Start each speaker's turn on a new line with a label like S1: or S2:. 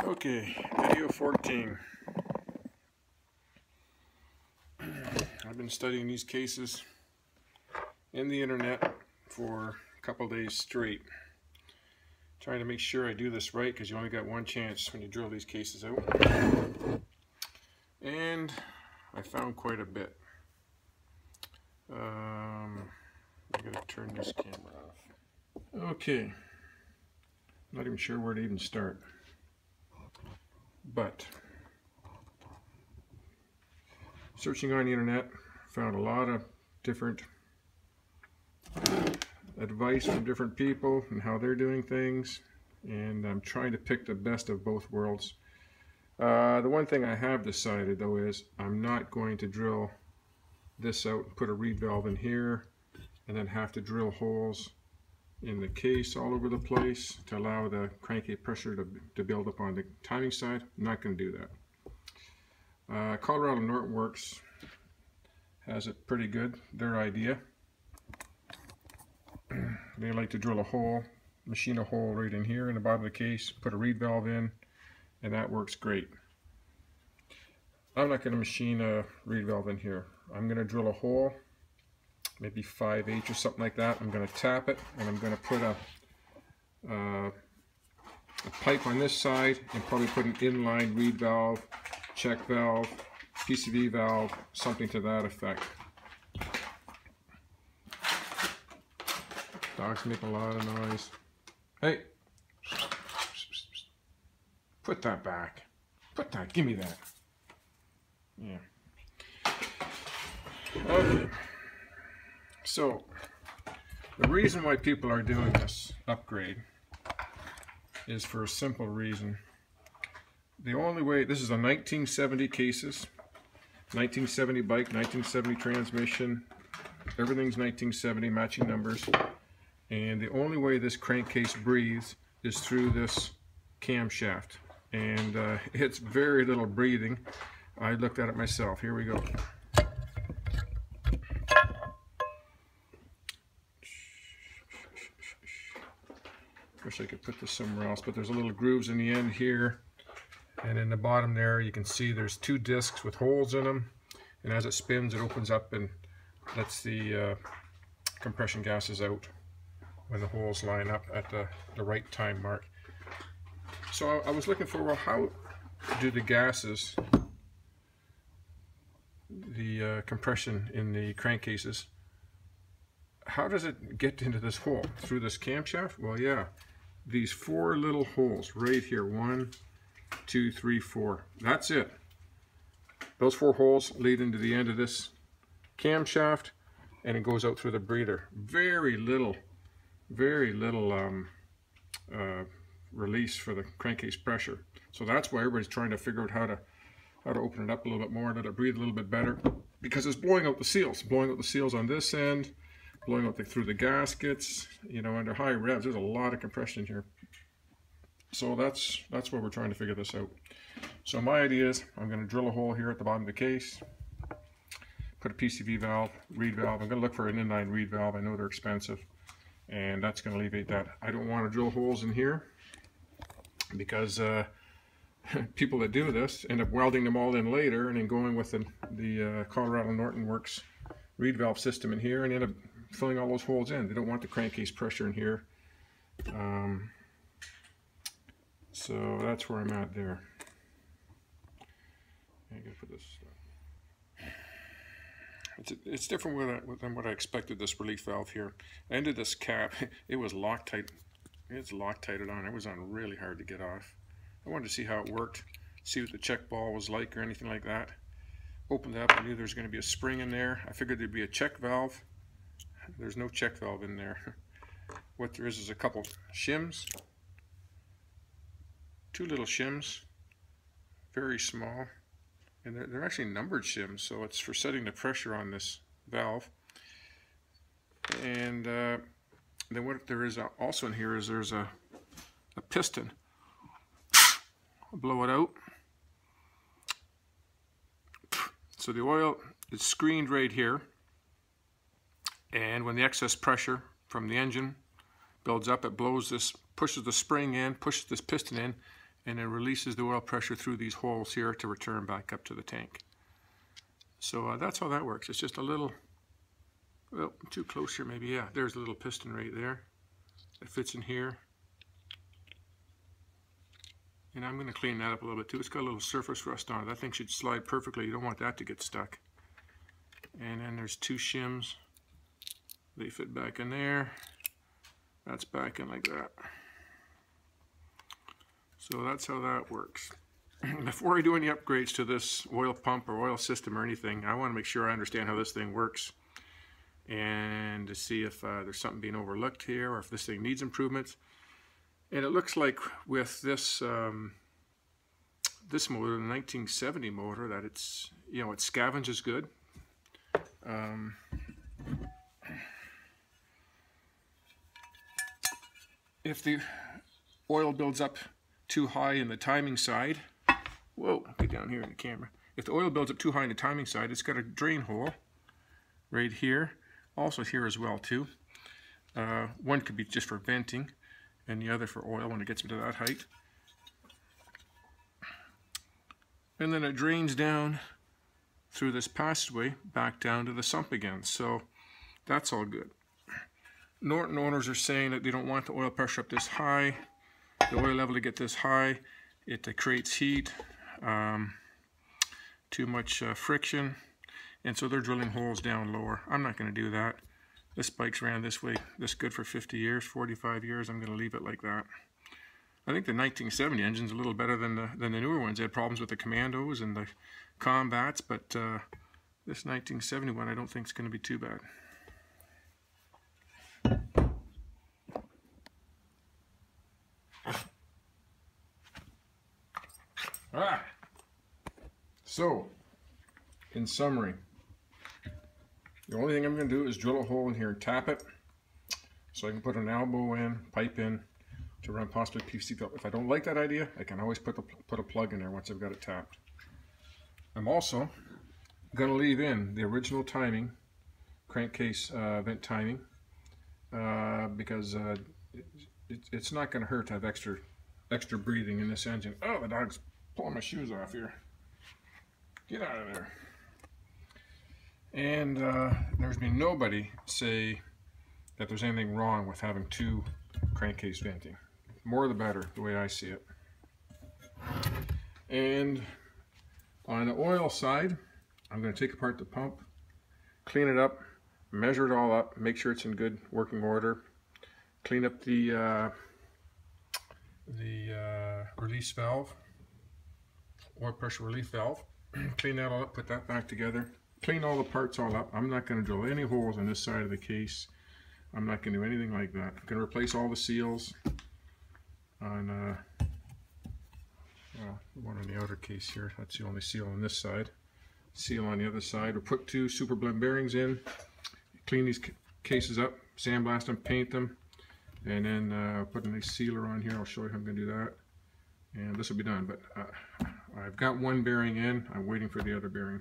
S1: Okay, video 14. I've been studying these cases in the internet for a couple days straight, trying to make sure I do this right, because you only got one chance when you drill these cases out. And I found quite a bit. I gotta turn this camera off. Okay, not even sure where to even start. But searching on the internet, found a lot of different advice from different people and how they're doing things, and I'm trying to pick the best of both worlds. The one thing I have decided though is I'm not going to drill this out and put a reed valve in here and then have to drill holes in the case all over the place to allow the crankcase pressure to build up on the timing side. I'm not going to do that. Colorado Norton Works has it pretty good, their idea. They like to drill a hole, machine a hole right in here in the bottom of the case, put a reed valve in, and that works great. I'm not going to machine a reed valve in here. I'm going to drill a hole, maybe 5/8 or something like that. I'm going to tap it, and I'm going to put a pipe on this side and probably put an inline reed valve, check valve, PCV valve, something to that effect. Dogs make a lot of noise. Hey! Put that back. Put that, give me that. Yeah. Okay. So, the reason why people are doing this upgrade is for a simple reason. The only way, this is a 1970 cases, 1970 bike, 1970 transmission, everything's 1970, matching numbers, and the only way this crankcase breathes is through this camshaft, and it's very little breathing. I looked at it myself. Here we go. Wish I could put this somewhere else, but there's a little grooves in the end here, and in the bottom there you can see there's two discs with holes in them, and as it spins it opens up and lets the compression gases out when the holes line up at the right time mark. So I was looking for, well, how do the gases, the compression in the crankcases, how does it get into this hole? Through this camshaft? Well, yeah, these four little holes right here, 1, 2, 3, 4. That's it. Those four holes lead into the end of this camshaft, and it goes out through the breather. Very little release for the crankcase pressure. So that's why everybody's trying to figure out how to open it up a little bit more, let it breathe a little bit better, because it's blowing out the seals on this end, blowing out through the gaskets, you know, under high revs. There's a lot of compression here. So that's why we're trying to figure this out. So my idea is I'm going to drill a hole here at the bottom of the case, put a PCV valve, reed valve. I'm going to look for an inline reed valve. I know they're expensive, and that's going to alleviate that. I don't want to drill holes in here because people that do this end up welding them all in later and then going with the Colorado Norton Works reed valve system in here and end up filling all those holes in. They don't want the crankcase pressure in here. So that's where I'm at there. I gotta put this. It's different than what I expected. This relief valve here. I ended this cap. It was Loctite. It's Loctited on. It was on really hard to get off. I wanted to see how it worked, see what the check ball was like or anything like that. Opened it up. I knew there was going to be a spring in there. I figured there'd be a check valve. There's no check valve in there. What there is a couple shims. Two little shims. Very small. And they're actually numbered shims, so it's for setting the pressure on this valve. And then what there is also in here is there's a piston. I'll blow it out. So the oil is screened right here, and when the excess pressure from the engine builds up, it blows this, pushes the spring in, pushes this piston in, and it releases the oil pressure through these holes here to return back up to the tank. So that's how that works. It's just a little, well, too close here maybe. Yeah, there's a little piston right there. It fits in here. And I'm going to clean that up a little bit too. It's got a little surface rust on it. That thing should slide perfectly. You don't want that to get stuck. And then there's two shims. They fit back in there. That's back in like that. So that's how that works. Before I do any upgrades to this oil pump or oil system or anything, I want to make sure I understand how this thing works, and to see if there's something being overlooked here, or if this thing needs improvements. And it looks like with this this motor, the 1970 motor, that it's, you know, it scavenges good. If the oil builds up too high in the timing side, whoa, get down here in the camera. If the oil builds up too high in the timing side, it's got a drain hole right here, also here as well too. One could be just for venting, and the other for oil when it gets into that height. And then it drains down through this passageway back down to the sump again. So that's all good. Norton owners are saying that they don't want the oil pressure up this high, the oil level to get this high. It creates heat, too much friction, and so they're drilling holes down lower. I'm not going to do that. This bike's ran this way, this good for 50 years, 45 years. I'm going to leave it like that. I think the 1970 engine's a little better than the newer ones. They had problems with the Commandos and the Combats, but this 1970 one I don't think is going to be too bad. Alright, so in summary, the only thing I'm going to do is drill a hole in here and tap it so I can put an elbow in, pipe in to run possibly PVC valve. If I don't like that idea, I can always put a plug in there once I've got it tapped. I'm also going to leave in the original timing, crankcase vent timing, because it's not going to hurt to have extra breathing in this engine. Oh, the dog's pulling my shoes off here. Get out of there. And there's been nobody say that there's anything wrong with having two crankcase venting. More the better, the way I see it. And on the oil side, I'm going to take apart the pump, clean it up, measure it all up, make sure it's in good working order, clean up the release valve, oil pressure relief valve, clean that all up, put that back together, clean all the parts all up. I'm not going to drill any holes on this side of the case. I'm not going to do anything like that. I'm going to replace all the seals on well, one on the outer case here. That's the only seal on this side. Seal on the other side. We'll put two super blend bearings in, clean these cases up, sandblast them, paint them, and then put a nice sealer on here. I'll show you how I'm going to do that. And this will be done. But I've got one bearing in. I'm waiting for the other bearing.